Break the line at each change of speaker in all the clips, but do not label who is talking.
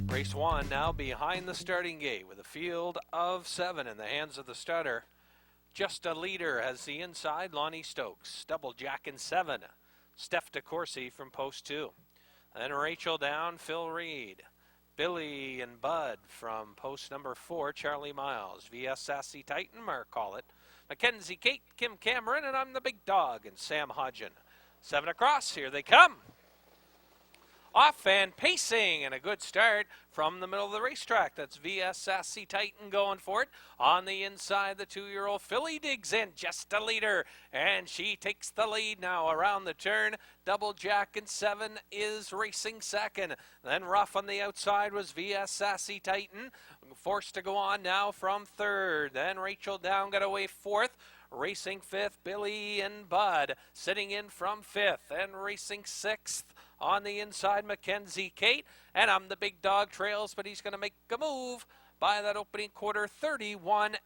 Race 1 now behind the starting gate with a field of 7 in the hands of the starter. Just a Leader has the inside, Lonnie Stokes. Double Jack in 7, Steph DeCourcy from post 2. Then Rachel down, Phil Reed. Billy and Bud from post number 4, Charlie Miles. VS Sassy Titan, Mark Collett. Mackenzie Kate, Kim Cameron, and I'm the Big Dog, and Sam Hodgen. 7 across, here they come. Off and pacing, and a good start from the middle of the racetrack. That's VS Sassy Titan going for it. On the inside, the 2-year-old filly digs in, Just a Leader, and she takes the lead now around the turn. Double Jack in 7 is racing second. Then rough on the outside was VS Sassy Titan, forced to go on now from third. Then Rachel Down got away fourth. Racing fifth, Billy and Bud sitting in from fifth, and racing sixth on the inside, Mackenzie Kate. And I'm the Big Dog trails, but he's going to make a move by that opening quarter, 31-1,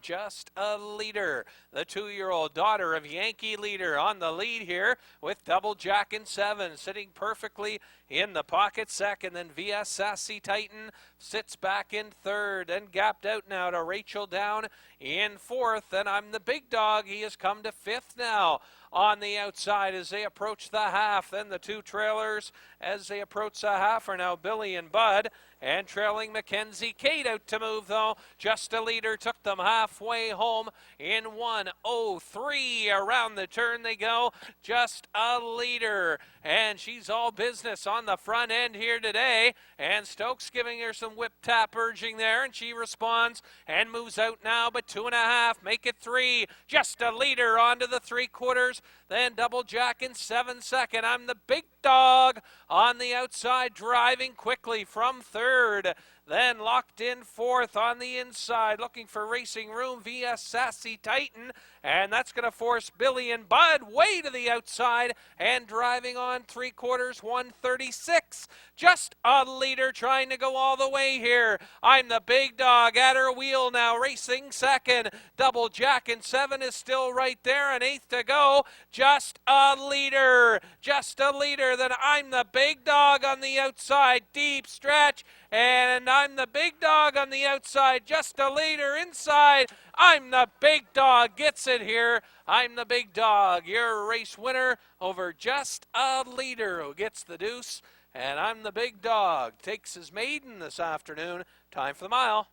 Just a Leader. The 2-year-old daughter of Yankee Leader on the lead here with Double Jack in 7, sitting perfectly in the pocket second. Then VS Sassy Titan sits back in third and gapped out now to Rachel Down in fourth. And I'm the Big Dog. He has come to fifth now on the outside as they approach the half. Then the two trailers as they approach the half are now Billy and Bud, and trailing Mackenzie Kate out to move though. Just a Leader took them halfway home in 1:03. Around the turn they go. Just a Leader, and she's all business on the front end here today, and Stokes giving her some whip tap urging there, and she responds and moves out now, but 2.5, make it 3. Just a Leader onto the 3/4. Then Double Jack in 7 second. I'm the Big Dog on the outside, driving quickly from third. Then locked in fourth on the inside, looking for racing room, VS Sassy Titan. And that's going to force Billy and Bud way to the outside, and driving on 3/4, 1:36. Just a Leader trying to go all the way here. I'm the Big Dog at her wheel now, racing second. Double Jack in 7 is still right there, and 8th to go. Just a Leader. Just a Leader. Then I'm the Big Dog on the outside, deep stretch. And I'm the Big Dog on the outside, Just a Leader inside. I'm the Big Dog, gets it here. I'm the Big Dog, your race winner over Just a Leader, who gets the deuce. And I'm the Big Dog, takes his maiden this afternoon. Time for the mile.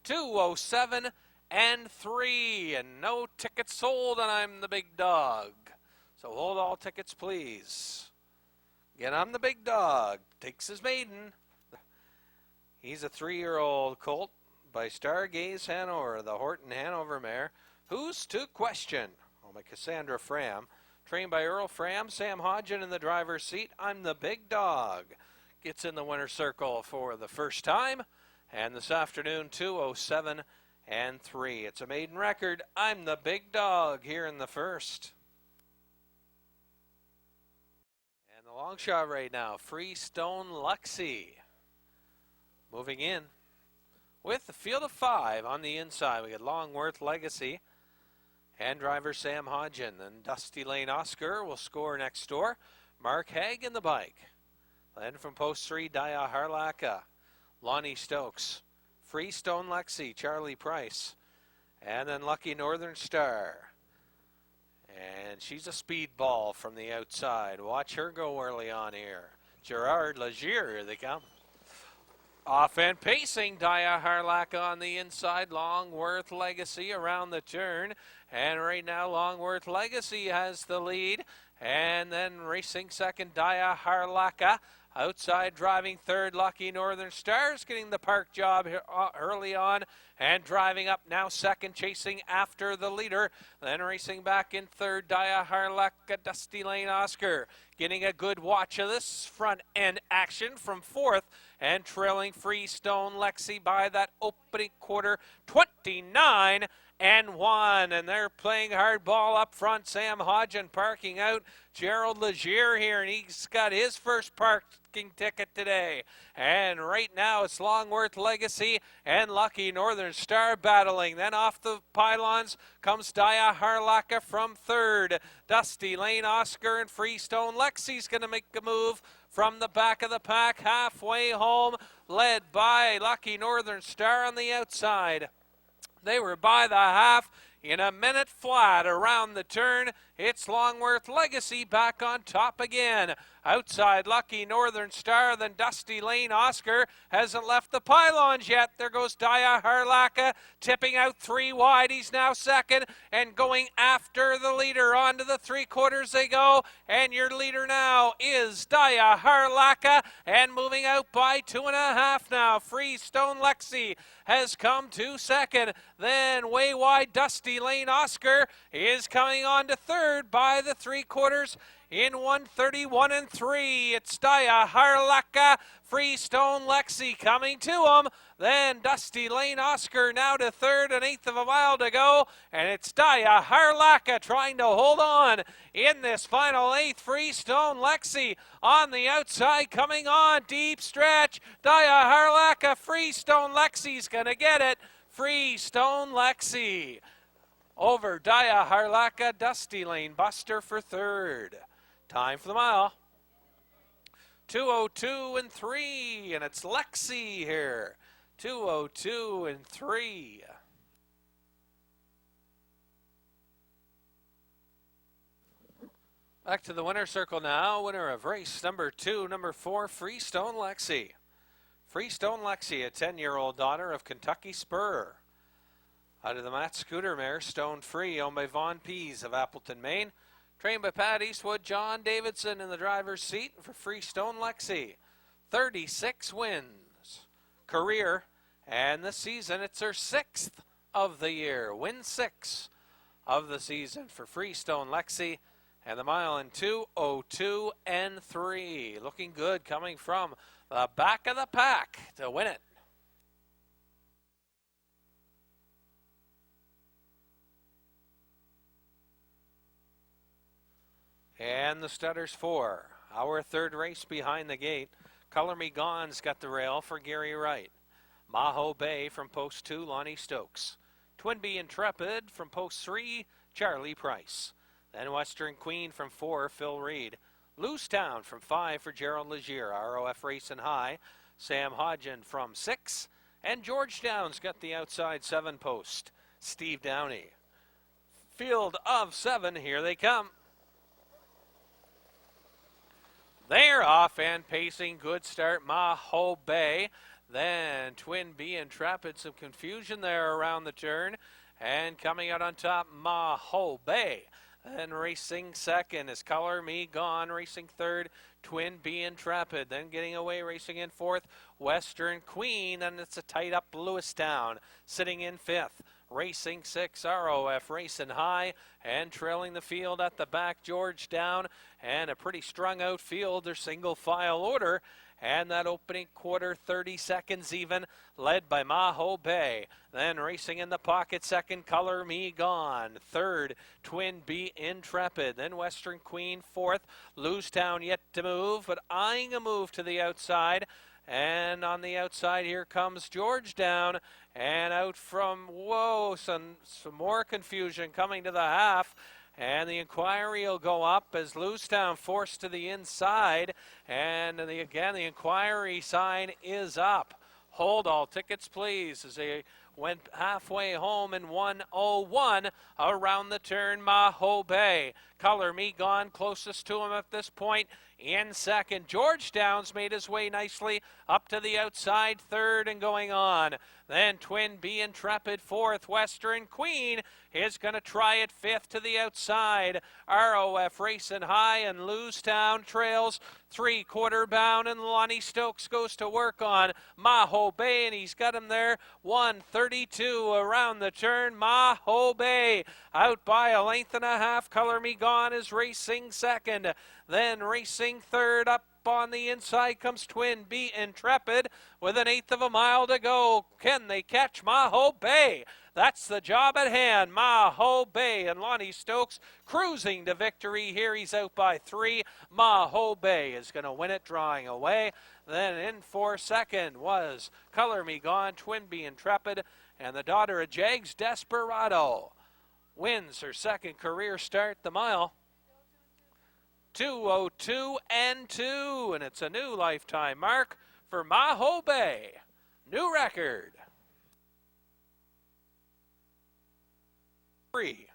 2:07 and 3, and no tickets sold, and I'm the Big Dog. So hold all tickets, please. Again, I'm the Big Dog, takes his maiden. He's a 3-year-old colt by Stargaze Hanover, the Horton Hanover mare. Who's to question? Oh, by Cassandra Fram. Trained by Earl Fram, Sam Hodgen in the driver's seat. I'm the Big Dog. Gets in the winner's circle for the first time. And this afternoon, 2:07 and 3. It's a maiden record. I'm the Big Dog here in the first. And the long shot right now, Freestone Luxie. Moving in with the field of 5 on the inside. We got Longworth Legacy and driver Sam Hodgen. Then Dusty Lane Oscar will score next door. Mark Haig in the bike. Then from post 3, Daya Harlaka, Lonnie Stokes, Freestone Lexi, Charlie Price, and then Lucky Northern Star. And she's a speedball from the outside. Watch her go early on here. Gerard Lagier, here they come. Off and pacing, Daya Harlaka on the inside, Longworth Legacy around the turn. And right now, Longworth Legacy has the lead. And then racing second, Daya Harlaka. Outside driving third, Lucky Northern Stars getting the park job here early on, and driving up now second, chasing after the leader. Then racing back in third, Daya Harlaka, Dusty Lane Oscar. Getting a good watch of this front end action from fourth, and trailing Freestone Lexi by that opening quarter, 29 and 1. And they're playing hardball up front. Sam Hodgen parking out Gerald Legier here, and he's got his first parking ticket today. And right now it's Longworth Legacy and Lucky Northern Star battling. Then off the pylons comes Daya Harlaka from third. Dusty Lane Oscar and Freestone Lexi's going to make a move from the back of the pack halfway home, led by Lucky Northern Star on the outside. They were by the half in a minute flat around the turn. It's Longworth Legacy back on top again. Outside Lucky Northern Star, then Dusty Lane Oscar hasn't left the pylons yet. There goes Daya Harlaka, tipping out 3 wide. He's now second and going after the leader. On to the 3/4 they go, and your leader now is Daya Harlaka, and moving out by 2.5 now. Freestone Lexi has come to second. Then way wide Dusty Lane Oscar is coming on to third by the 3/4 in 1:31 3. It's Daya Harlaka, Freestone Lexi coming to him. Then Dusty Lane Oscar now to third, 1/8 of a mile to go. And it's Daya Harlaka trying to hold on in this final 8th. Freestone Lexi on the outside coming on. Deep stretch. Daya Harlaka, Freestone Lexi's going to get it. Freestone Lexi over Daya Harlaka. Dusty Lane Buster for third. Time for the mile. 2:02 3, and it's Lexi here. 2:02 3. Back to the winner's circle now. Winner of race number 2, number 4, Freestone Lexi. Freestone Lexi, a 10-year-old daughter of Kentucky Spur. Out of the Matt Scooter mare, Stone Free, owned by Vaughn Pease of Appleton, Maine. Trained by Pat Eastwood, John Davidson in the driver's seat for Freestone Lexi. 36 wins. Career, and this season it's her 6th of the year. Win 6 of the season for Freestone Lexi. And the mile in 2:02 3. Looking good coming from the back of the pack to win it. And the Studders 4. Our third race behind the gate. Color Me Gone's got the rail for Gary Wright. Maho Bay from post 2, Lonnie Stokes. Twinbee Intrepid from post 3, Charlie Price. Then Western Queen from 4, Phil Reed. Loosetown from 5 for Gerald Legier. ROF Racing High, Sam Hodgen from 6. And Georgetown's got the outside 7 post, Steve Downey. Field of 7, here they come. They're off and pacing. Good start, Maho Bay. Then Twinbee Intrepid. Some confusion there around the turn. And coming out on top, Maho Bay. Then racing second is Color Me Gone. Racing third, Twinbee Intrepid. Then getting away, racing in fourth, Western Queen. And it's a tight up Lewistown. Sitting in fifth. Racing 6, ROF Racing High, and trailing the field at the back, Georgetown, and a pretty strung out field. Their single file order, and that opening quarter, 30 seconds even, led by Maho Bay. Then racing in the pocket, second, Color Me Gone. Third, Twinbee Intrepid. Then Western Queen, fourth, Loosetown yet to move, but eyeing a move to the outside. And on the outside here comes Georgetown, and out from, some more confusion coming to the half, and the inquiry will go up as Loosetown forced to the inside, and again the inquiry sign is up. Hold all tickets please, as they went halfway home in 1:01 around the turn. Maho Bay. Color Me Gone closest to him at this point. In second, Georgetown's made his way nicely up to the outside, third and going on. Then Twinbee Intrepid, fourth. Western Queen is going to try it fifth to the outside. ROF Racing High and Loosetown trails 3/4 bound, and Lonnie Stokes goes to work on Maho Bay, and he's got him there. 1:32 around the turn. Maho Bay out by 1.5 lengths. Color Me Gone is racing second. Then racing third, up on the inside comes Twinbee Intrepid with 1/8 of a mile to go. Can they catch Maho Bay? That's the job at hand. Maho Bay and Lonnie Stokes cruising to victory here. He's out by 3. Maho Bay is going to win it, drawing away. Then in for second was Color Me Gone, Twinbee Intrepid, and the daughter of Jags, Desperado, wins her second career start, the mile. 2:02 and 2, and it's a new lifetime mark for Maho Bay. New record. 3.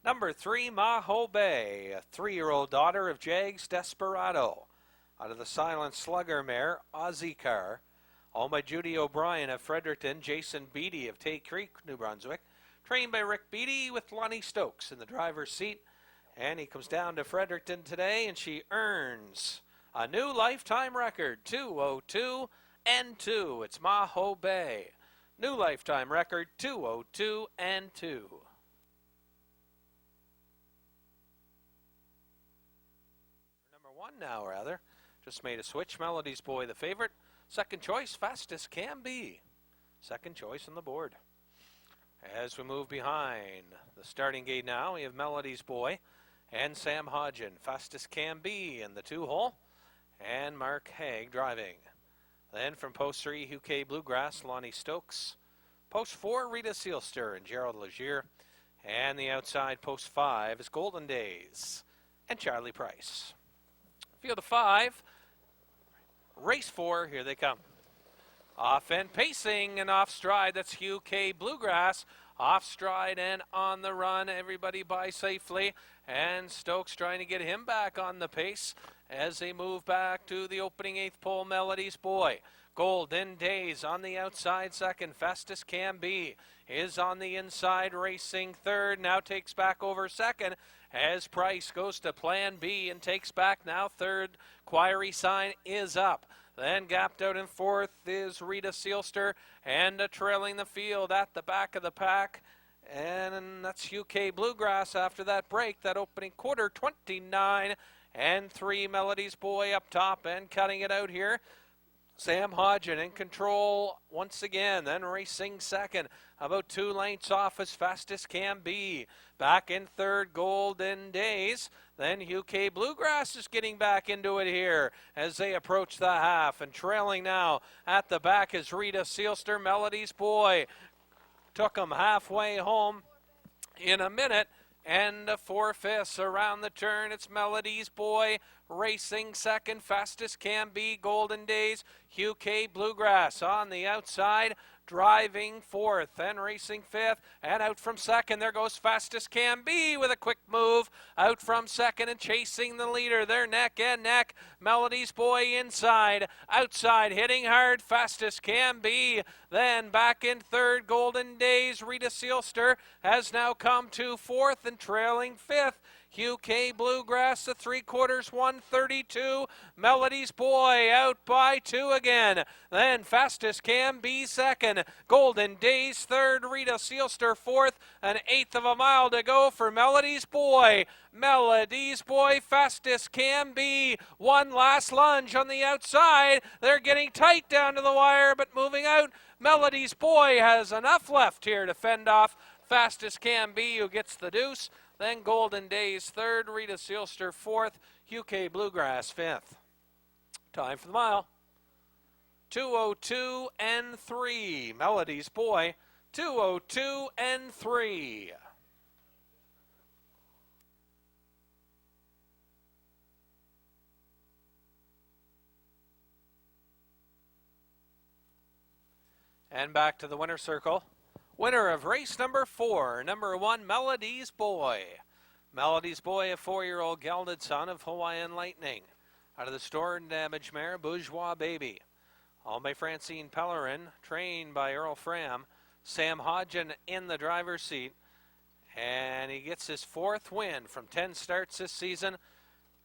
Number 3, Maho Bay, a 3-year-old daughter of Jags Desperado. Out of the Silent Slugger mare, Aussie Car. Owned by Judy O'Brien of Fredericton, Jason Beattie of Tay Creek, New Brunswick. Trained by Rick Beattie with Lonnie Stokes in the driver's seat. And he comes down to Fredericton today, and she earns a new lifetime record, 2:02 and 2. It's Maho Bay. New lifetime record, 2:02 and 2. Number 1 now, rather. Just made a switch. Melody's Boy, the favorite. Second choice, Fastest Can Be. Second choice on the board. As we move behind the starting gate now, we have Melody's Boy and Sam Hodgen. Fastest Can Be in the 2-hole. And Mark Haig driving. Then from post 3, UK Bluegrass, Lonnie Stokes. Post 4, Rita Sealster and Gerald Legier. And the outside post 5 is Golden Days and Charlie Price. Field of 5. Race 4, here they come. Off and pacing and off stride, that's UK Bluegrass. Off stride and on the run, everybody by safely. And Stokes trying to get him back on the pace as they move back to the opening 8th pole, Melody's Boy. Golden Days on the outside second. Fastest Can Be is on the inside, racing third. Now takes back over second as Price goes to Plan B and takes back now third. Quiery Sign is up. Then gapped out in fourth is Rita Sealster, and trailing the field at the back of the pack. And that's UK Bluegrass after that break, that opening quarter, 29 and 3. Melody's Boy up top and cutting it out here. Sam Hodgen in control once again, then racing second. About 2 lengths off as Fastest Can Be. Back in third, Golden Days. Then UK Bluegrass is getting back into it here as they approach the half. And trailing now at the back is Rita Sealster. Melody's Boy took them halfway home in a minute. And 4/5 around the turn. It's Melody's Boy racing second. Fastest Can Be, Golden Days. UK Bluegrass on the outside, driving fourth and racing fifth. And out from second, there goes Fastest Can Be with a quick move. Out from second and chasing the leader. They're neck and neck. Melody's Boy inside. Outside, hitting hard. Fastest Can Be. Then back in third, Golden Days. Rita Sealster has now come to fourth and trailing fifth. UK Bluegrass, the 3/4, 132. Melody's Boy out by 2 again. Then Fastest Can Be second. Golden Days third. Rita Sealster fourth. An 1/8 of a mile to go for Melody's Boy. Melody's Boy, Fastest Can Be. One last lunge on the outside. They're getting tight down to the wire, but moving out. Melody's Boy has enough left here to fend off Fastest Can Be, who gets the deuce. Then Golden Days third, Rita Sealster fourth, UK Bluegrass fifth. Time for the mile. 2:02 and 3. Melody's Boy, 2:02 and 3. And back to the winner's circle. Winner of race number 4, number 1, Melody's Boy. Melody's Boy, a 4-year-old gelded son of Hawaiian Lightning. Out of the Storm Damage mare, Bourgeois Baby. Owned by Francine Pellerin, trained by Earl Fram. Sam Hodgen in the driver's seat. And he gets his 4th win from 10 starts this season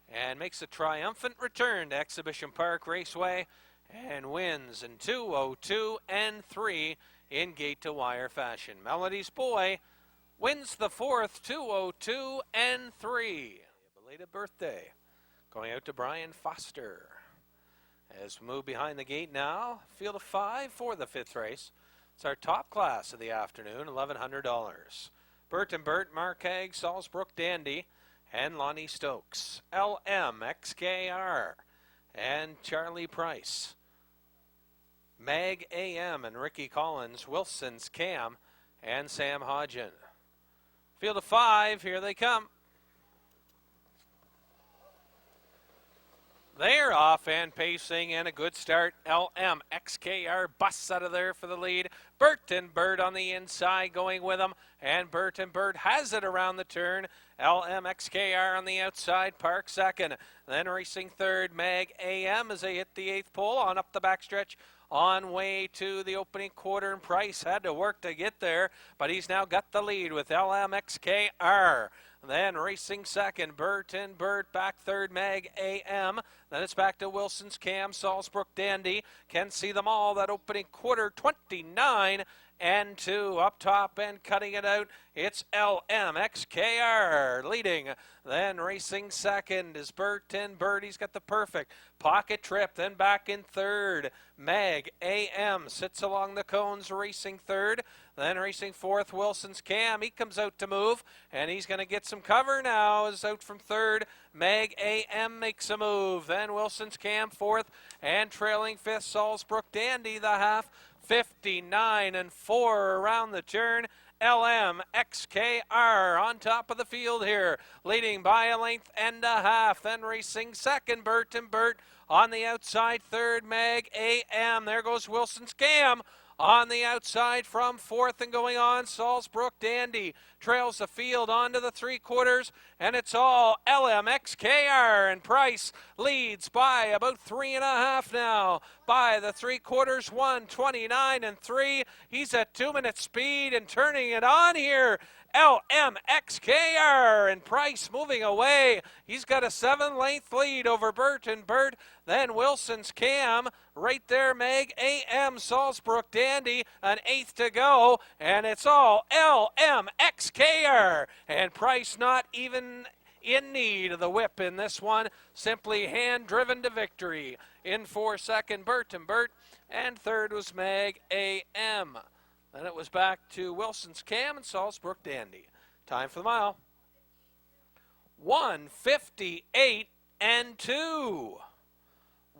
and makes a triumphant return to Exhibition Park Raceway and wins in 2:02 and 3 in gate-to-wire fashion. Melody's Boy wins the 4th, 2:02 and 3. A belated birthday going out to Brian Foster. As we move behind the gate now, field of 5 for the 5th race. It's our top class of the afternoon, $1,100. Bert and Bert, Mark Haig, Salzbrook Dandy, and Lonnie Stokes. LM, XKR, and Charlie Price. Mag AM and Ricky Collins, Wilson's Cam, and Sam Hodgen. Field of 5, here they come. They're off and pacing, and a good start. LM, XKR busts out of there for the lead. Bert and Bert on the inside going with them, and Bert and Bert has it around the turn. LM, XKR on the outside, Park second. Then racing third, Mag AM as they hit the 8th pole on up the backstretch. On way to the opening quarter, and Price had to work to get there, but he's now got the lead with LMXKR. Then racing second, Bert and Bert, back third, Mag AM. Then it's back to Wilson's Cam, Salzbrook Dandy. Can see them all, that opening quarter, 29 and 2 up top and cutting it out. It's LMXKR leading. Then racing second is Bert and Bert. He's got the perfect pocket trip. Then back in third, Mag AM sits along the cones, racing third. Then racing fourth, Wilson's Cam. He comes out to move, and he's going to get some cover now. Is out from third. Mag AM makes a move. Then Wilson's Cam fourth, and trailing fifth, Salzbrook Dandy the half. 59 and 4 around the turn. LMXKR on top of the field here, leading by a length and a half. Then racing second, Bert and Bert on the outside. Third, Mag AM. There goes Wilson's Cam on the outside from fourth, and going on, Salzbrook Dandy trails the field onto the 3/4, and it's all LMXKR, and Price leads by about 3.5 now. By the 3/4, 1:29 and 3. He's at 2-minute speed and turning it on here. LMXKR, and Price moving away. He's got a 7-length lead over Bert and Bert. Then Wilson's Cam right there, Mag AM, Salzbrook Dandy, an 1/8 to go, and it's all LMXKR, and Price not even in need of the whip in this one, simply hand-driven to victory. In for second, Bert and Bert, and third was Mag AM. Then it was back to Wilson's Cam and Salzbrook Dandy. Time for the mile. 1:58 and 2.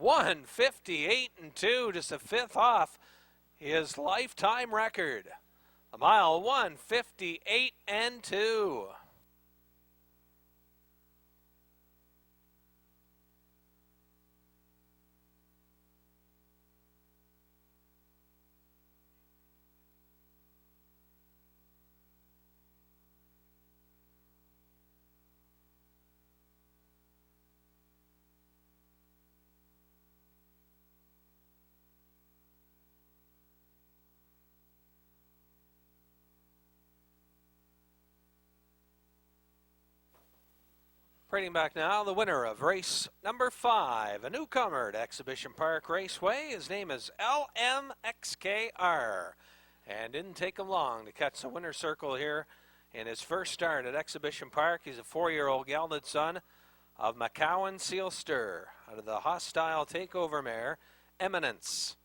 1:58 and 2, just a 5th off his lifetime record. A mile, 1:58 and 2. Parading back now, the winner of race number 5, a newcomer to Exhibition Park Raceway. His name is LMXKR, and didn't take him long to catch the winner's circle here in his first start at Exhibition Park. He's a 4-year-old gelded son of McCowan Sealster out of the Hostile Takeover mare, Eminence.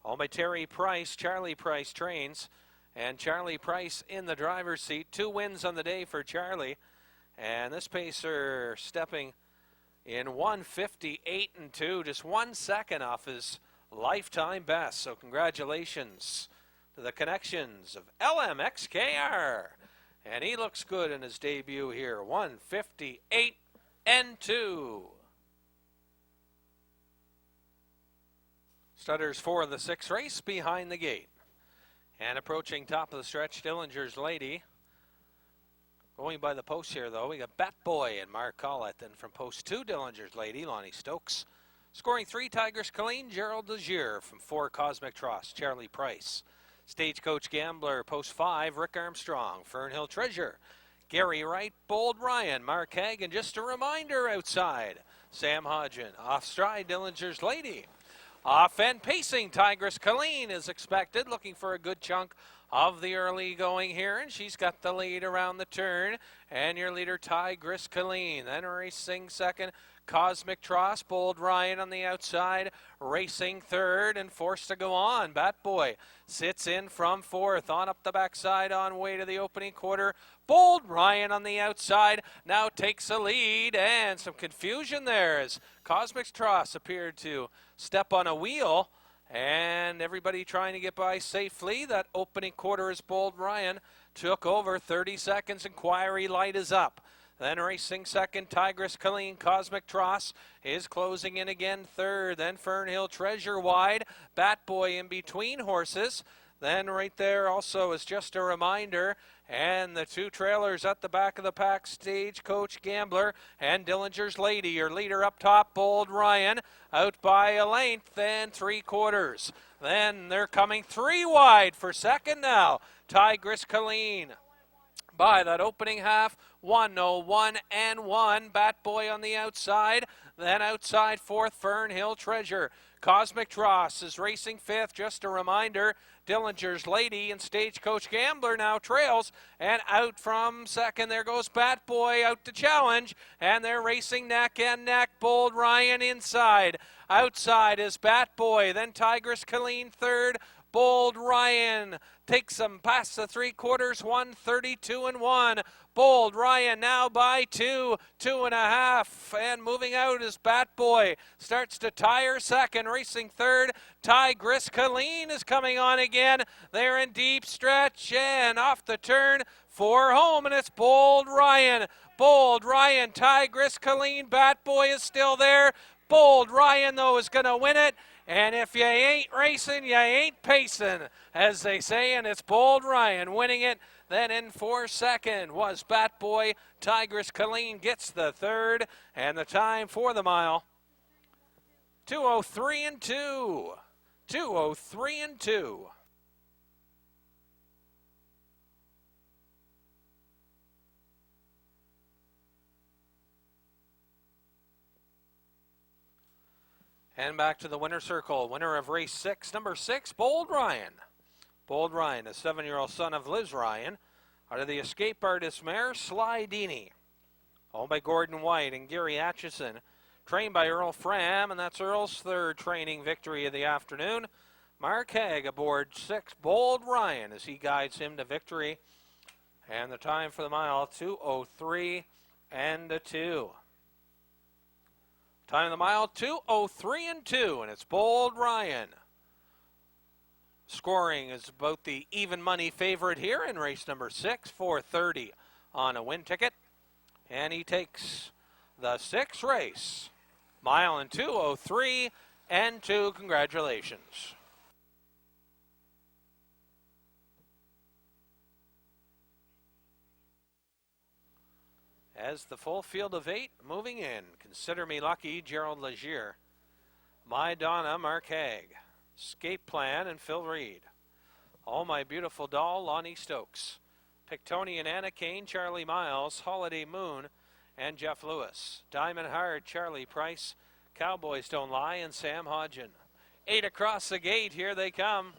Owned by Terry Price. Charlie Price trains, and Charlie Price in the driver's seat. 2 wins on the day for Charlie. And this pacer stepping in 1:58 and 2, just 1 second off his lifetime best. So congratulations to the connections of LMXKR. And he looks good in his debut here, 1:58 and 2. Stutters for the 6th race behind the gate. And approaching top of the stretch, Dillinger's Lady. Going by the post here, though, we got Bat Boy and Mark Collett. Then from post 2, Dillinger's Lady, Lonnie Stokes. Scoring 3, Tigers Colleen, Gerald Desir. From 4, Cosmic Tross, Charlie Price. Stagecoach Gambler, post 5, Rick Armstrong. Fernhill Treasure, Gary Wright, Bold Ryan, Mark Haig. And just a reminder outside, Sam Hodgen. Off stride, Dillinger's Lady. Off and pacing, Tigers Colleen is expected, looking for a good chunk of the early going here, and she's got the lead around the turn. And your leader, Tigress Colleen. Then racing second, Cosmic Tross. Bold Ryan on the outside, racing third and forced to go on. Bat Boy sits in from fourth, on up the backside on way to the opening quarter. Bold Ryan on the outside now takes a lead, and some confusion there as Cosmic Tross appeared to step on a wheel, and everybody trying to get by safely. That opening quarter as Bold Ryan took over. 30 seconds, Inquiry Light is up. Then racing second, Tigress Colleen. Cosmic Tross is closing in again third. Then Fernhill Treasure wide. Bat Boy in between horses. Then right there also is Just a Reminder. And the two trailers at the back of the pack, Stagecoach Gambler and Dillinger's Lady. Your leader up top, Bold Ryan, out by a length and 3/4. Then they're coming three wide for second now. Tigress Colleen by that opening half, 1:01 and 1. Bat Boy on the outside. Then outside fourth, Fernhill Treasure. Cosmic Tross is racing fifth. Just a Reminder, Dillinger's Lady and Stagecoach Gambler now trails. And out from second, there goes Bat Boy out to challenge. And they're racing neck and neck. Bold Ryan inside. Outside is Bat Boy. Then Tigress Colleen third. Bold Ryan takes them past the 3/4, 1:32 and 1. Bold Ryan now by 2.5. And moving out is Bat Boy. Starts to tire second, racing third. Tigress Colleen is coming on again. They're in deep stretch and off the turn for home, and it's Bold Ryan. Bold Ryan, Tigress Colleen, Bat Boy is still there. Bold Ryan, though, is going to win it. And if you ain't racing, you ain't pacing, as they say, and it's Bold Ryan winning it. Then in for second was Bat Boy. Tigress Colleen gets the third, and the time for the mile, 2:03 and 2. 2:03 and 2. And back to the winner's circle. Winner of race 6, number 6, Bold Ryan. Bold Ryan, a 7-year-old son of Liz Ryan, out of the Escape Artist mare, Sly Deeney. Owned by Gordon White and Gary Atchison. Trained by Earl Fram, and that's Earl's third training victory of the afternoon. Mark Haig aboard 6, Bold Ryan, as he guides him to victory. And the time for the mile, 2:03 and 2. Time of the mile, 2:03 and 2, and it's Bold Ryan. Scoring is about the even money favorite here in race number 6, 430 on a win ticket. And he takes the 6th race. Mile in 2:03 and 2. Congratulations. As the full field of 8 moving in, Consider Me Lucky, Gerald Legier. My Donna, Mark Haig. Escape Plan and Phil Reed. All My Beautiful Doll, Lonnie Stokes. Pictonian Anna Kane, Charlie Miles, Holiday Moon, and Jeff Lewis. Diamond Hard, Charlie Price, Cowboys Don't Lie, and Sam Hodgen. 8 across the gate, here they come.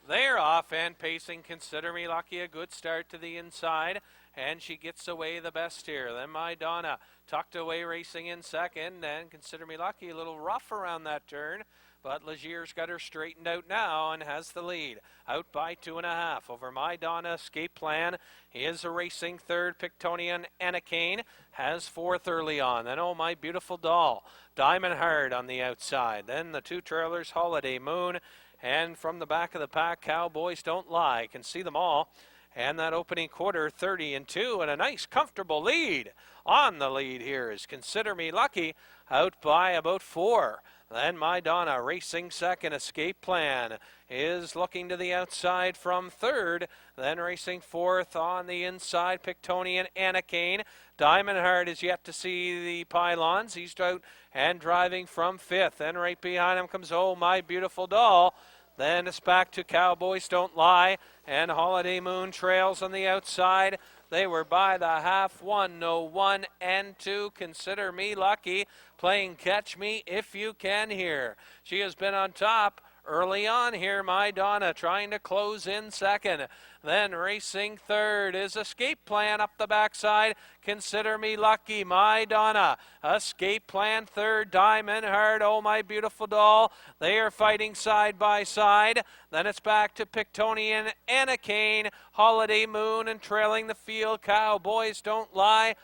They're off and pacing. Consider Me Lucky, a good start to the inside, and she gets away the best here. Then My Donna tucked away, racing in second, and Consider Me Lucky, a little rough around that turn, but Legier's got her straightened out now and has the lead. Out by 2.5 over My Donna. Escape Plan is a racing third. Pictonian Anna Kane has 4th early on. Then Oh My Beautiful Doll. Diamond Hard on the outside. Then the two trailers, Holiday Moon. And from the back of the pack, Cowboys Don't Lie. Can see them all. And that opening quarter, 30 and 2, and a nice comfortable lead. On the lead here is Consider Me Lucky, out by about 4. Then My Donna racing second. Escape Plan is looking to the outside from third. Then racing fourth on the inside, Pictonian Anna Kane. Diamond Hard is yet to see the pylons. He's out and driving from 5th. Then right behind him comes Oh My Beautiful Doll. Then it's back to Cowboys Don't Lie, and Holiday Moon trails on the outside. They were by the half, 1:01 and 2. Consider Me Lucky, playing Catch Me If You Can here. She has been on top Early on here, My Donna trying to close in second. Then racing third is Escape Plan up the backside. Consider Me Lucky, My Donna. Escape Plan third, Diamond Heart, Oh My Beautiful Doll. They are fighting side by side. Then it's back to Pictonian, Anna Kane, Holiday Moon, and trailing the field, Cowboys Don't Lie.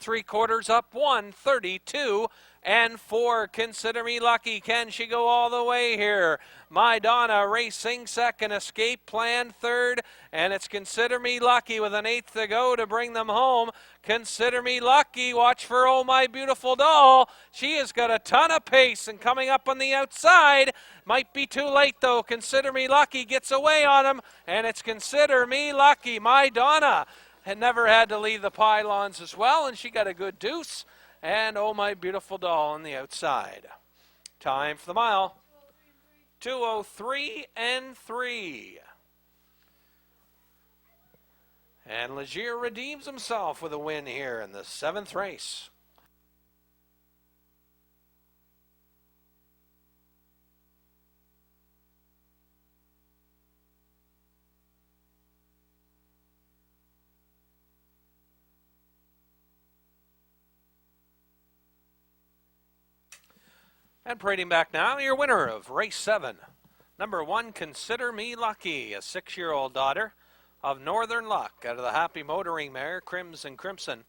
3/4 up, 132 and 4. Consider Me Lucky. Can she go all the way here? My Donna racing second. Escape Plan third. And it's Consider Me Lucky with an eighth to go to bring them home. Consider Me Lucky. Watch for Oh My Beautiful Doll. She has got a ton of pace and coming up on the outside. Might be too late though. Consider Me Lucky gets away on him. And it's Consider Me Lucky. My Donna had never had to leave the pylons as well, and she got a good deuce. And Oh My Beautiful Doll on the outside. Time for the mile. 2:03 and 3. And Legier redeems himself with a win here in the 7th race. And parading back now, your winner of race 7. Number 1, Consider Me Lucky, a 6-year-old daughter of Northern Luck out of the Happy Motoring mare, Crimson Crimson.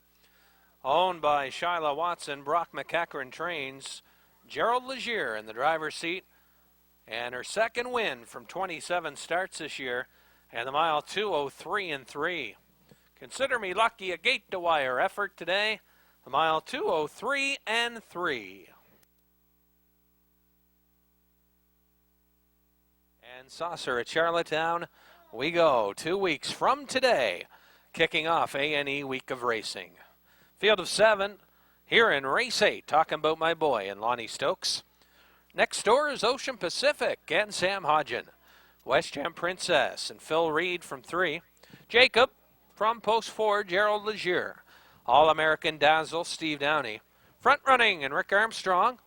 Owned by Shyla Watson, Brock McEachran trains, Gerald Legier in the driver's seat. And her second win from 27 starts this year. And the mile 2:03 and 3. Consider Me Lucky, a gate-to-wire effort today. The mile 2:03 and 3. And Saucer at Charlottetown, we go 2 weeks from today, kicking off A&E Week of Racing. Field of 7 here in race 8, talking about my boy and Lonnie Stokes. Next door is Ocean Pacific and Sam Hodgen. West Jam Princess and Phil Reed from 3. Jacob from post 4, Gerald Legier. All-American Dazzle, Steve Downey. Front running and Rick Armstrong.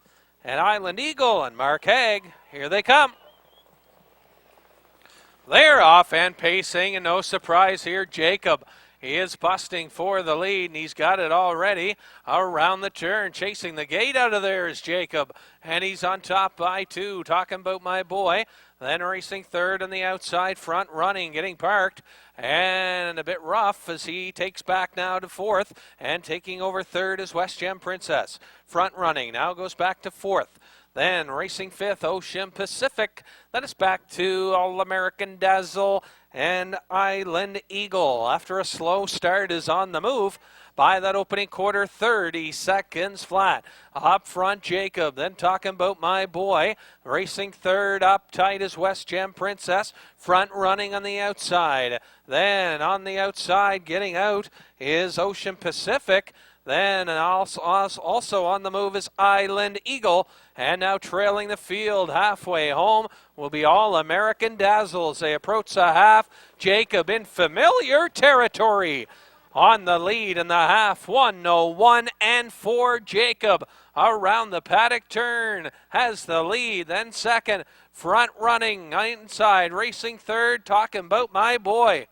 And Island Eagle and Mark Haig. Here they come. They're off and pacing, and no surprise here, Jacob. He is busting for the lead, and he's got it already around the turn. Chasing the gate out of there is Jacob, and he's on top by 2. Talking about my boy. Then racing third on the outside, front running, getting parked, and a bit rough as he takes back now to 4th, and taking over 3rd is West Gem Princess. Front running, now goes back to 4th. Then racing 5th, Ocean Pacific. Then it's back to All-American Dazzle and Island Eagle. After a slow start is on the move by that opening quarter, 30 seconds flat. Up front, Jacob. Then talking about my boy. Racing third, up tight is West Gem Princess. Front running on the outside. Then on the outside, getting out is Ocean Pacific. Then also on the move is Island Eagle. And now trailing the field halfway home will be All-American Dazzle as they approach the half. Jacob in familiar territory on the lead in the half. 1:01 and 4. Jacob around the paddock turn has the lead. Then second, front running inside, racing third, talking about my boy.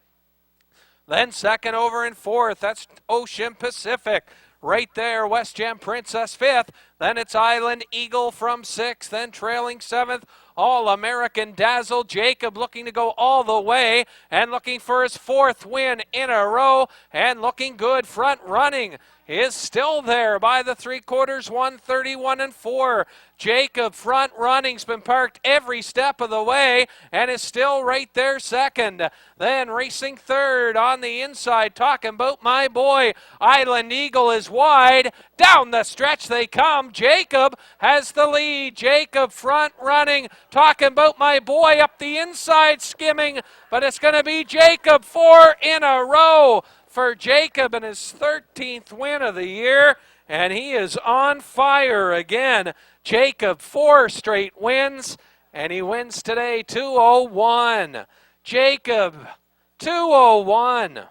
Then second over in 4th, that's Ocean Pacific. Right there, West Gem Princess 5th. Then it's Island Eagle from 6th. Then trailing 7th, All-American Dazzle. Jacob looking to go all the way and looking for his 4th win in a row. And looking good. Front running is still there by the 3/4, 1:31 and 4. Jacob front running's been parked every step of the way and is still right there second. Then racing third on the inside, talking about my boy. Island Eagle is wide. Down the stretch they come. Jacob has the lead. Jacob front running, talking about my boy up the inside, skimming, but it's going to be Jacob 4 in a row for Jacob in his 13th win of the year, and he is on fire again. Jacob, 4 straight wins, and he wins today 2:01. Jacob, 2:01.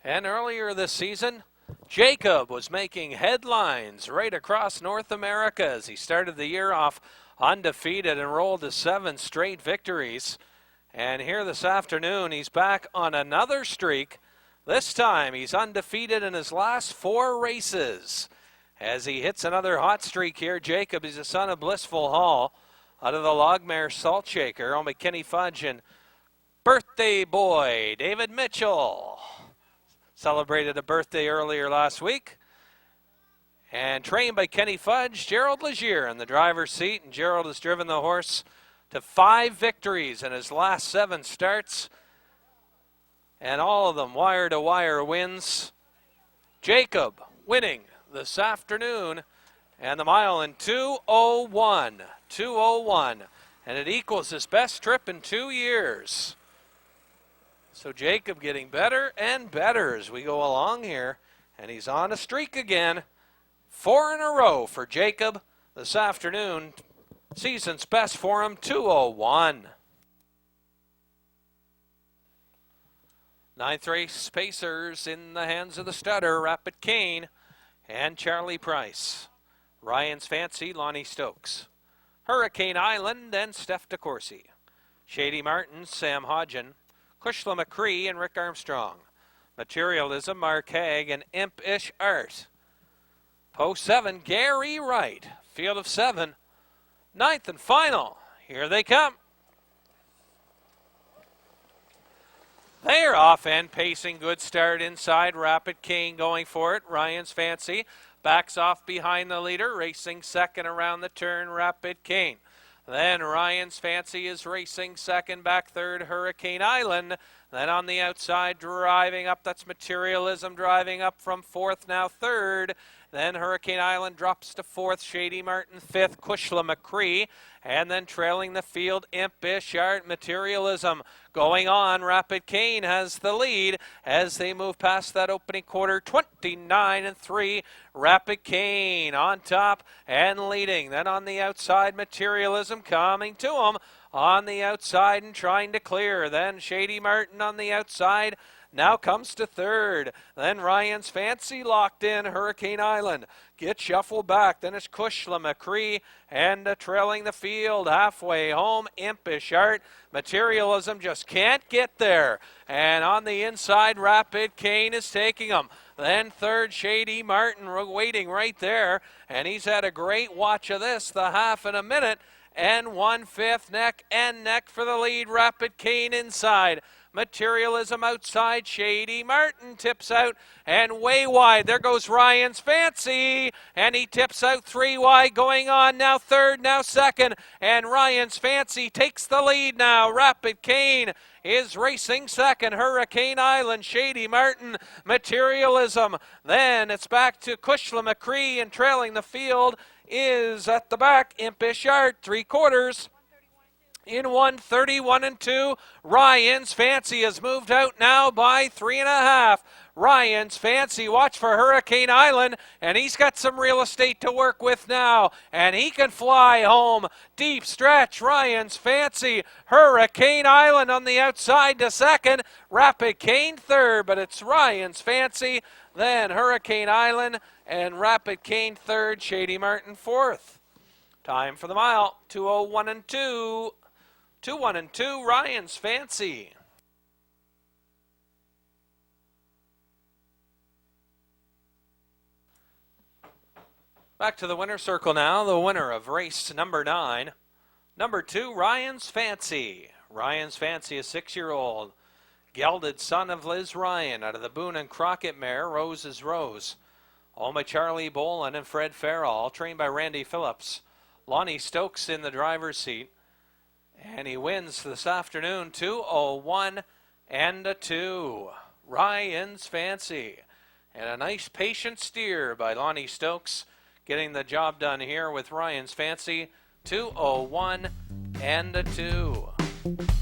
And earlier this season, Jacob was making headlines right across North America as he started the year off undefeated and rolled to 7 straight victories. And here this afternoon, he's back on another streak. This time, he's undefeated in his last 4 races. As he hits another hot streak here, Jacob is the son of Blissful Hall out of the Logmare Salt Shaker. Owned by Kenny Fudge and birthday boy David Mitchell. Celebrated a birthday earlier last week. And trained by Kenny Fudge, Gerald Legier in the driver's seat. And Gerald has driven the horse to 5 victories in his last 7 starts. And all of them wire-to-wire wins. Jacob winning this afternoon. And the mile in 2:01. 2:01. And it equals his best trip in 2 years. So Jacob getting better and better as we go along here. And he's on a streak again. 4 in a row for Jacob this afternoon. Season's best for him, 2:01. 9th race, Pacers in the hands of the stutter, Rapid Kane and Charlie Price. Ryan's Fancy, Lonnie Stokes. Hurricane Island and Steph DeCourcy. Shady Martin, Sam Hodgen. Kushla McCree and Rick Armstrong. Materialism, Mark Haig and Impish Art. Post 7, Gary Wright. Field of 7. 9th and final. Here they come. They're off and pacing. Good start inside. Rapid King going for it. Ryan's Fancy backs off behind the leader. Racing second around the turn. Rapid King. Then Ryan's Fancy is racing second, back third, Hurricane Island. Then on the outside, driving up, that's Materialism, driving up from 4th, now 3rd. Then Hurricane Island drops to 4th, Shady Martin 5th, Kushla McCree. And then trailing the field, Impish Art, Materialism. Going on, Rapid Kane has the lead as they move past that opening quarter, 29-3. Rapid Kane on top and leading. Then on the outside, Materialism coming to him on the outside and trying to clear. Then Shady Martin on the outside. Now comes to 3rd. Then Ryan's Fancy locked in. Hurricane Island gets shuffled back. Then it's Kushla McCree and trailing the field halfway home. Impish Art. Materialism just can't get there. And on the inside, Rapid Kane is taking him. Then 3rd, Shady Martin waiting right there. And he's had a great watch of this, the half in a minute. And 1/5 neck and neck for the lead. Rapid Kane inside. Materialism outside. Shady Martin tips out and way wide. There goes Ryan's Fancy. And he tips out 3 wide going on. Now 3rd, now 2nd. And Ryan's Fancy takes the lead now. Rapid Kane is racing 2nd. Hurricane Island, Shady Martin, Materialism. Then it's back to Kushla McCree and trailing the field is at the back, Impish Art, 3/4. In 1:31-2, Ryan's Fancy has moved out now by 3.5. Ryan's Fancy, watch for Hurricane Island, and he's got some real estate to work with now, and he can fly home. Deep stretch, Ryan's Fancy. Hurricane Island on the outside to 2nd. Rapid Kane 3rd, but it's Ryan's Fancy. Then Hurricane Island and Rapid Kane 3rd, Shady Martin 4th. Time for the mile, 2:01-2. 2:01-2, Ryan's Fancy. Back to the winner's circle now. The winner of race number 9. Number 2, Ryan's Fancy. Ryan's Fancy, a 6-year-old gelded son of Liz Ryan out of the Boone and Crockett mare, Rose is Rose. Owned by Charlie Bolin and Fred Farrell, trained by Randy Phillips. Lonnie Stokes in the driver's seat. And he wins this afternoon, 2:01-2. Ryan's Fancy. And a nice patient steer by Lonnie Stokes, getting the job done here with Ryan's Fancy, 2:01-2.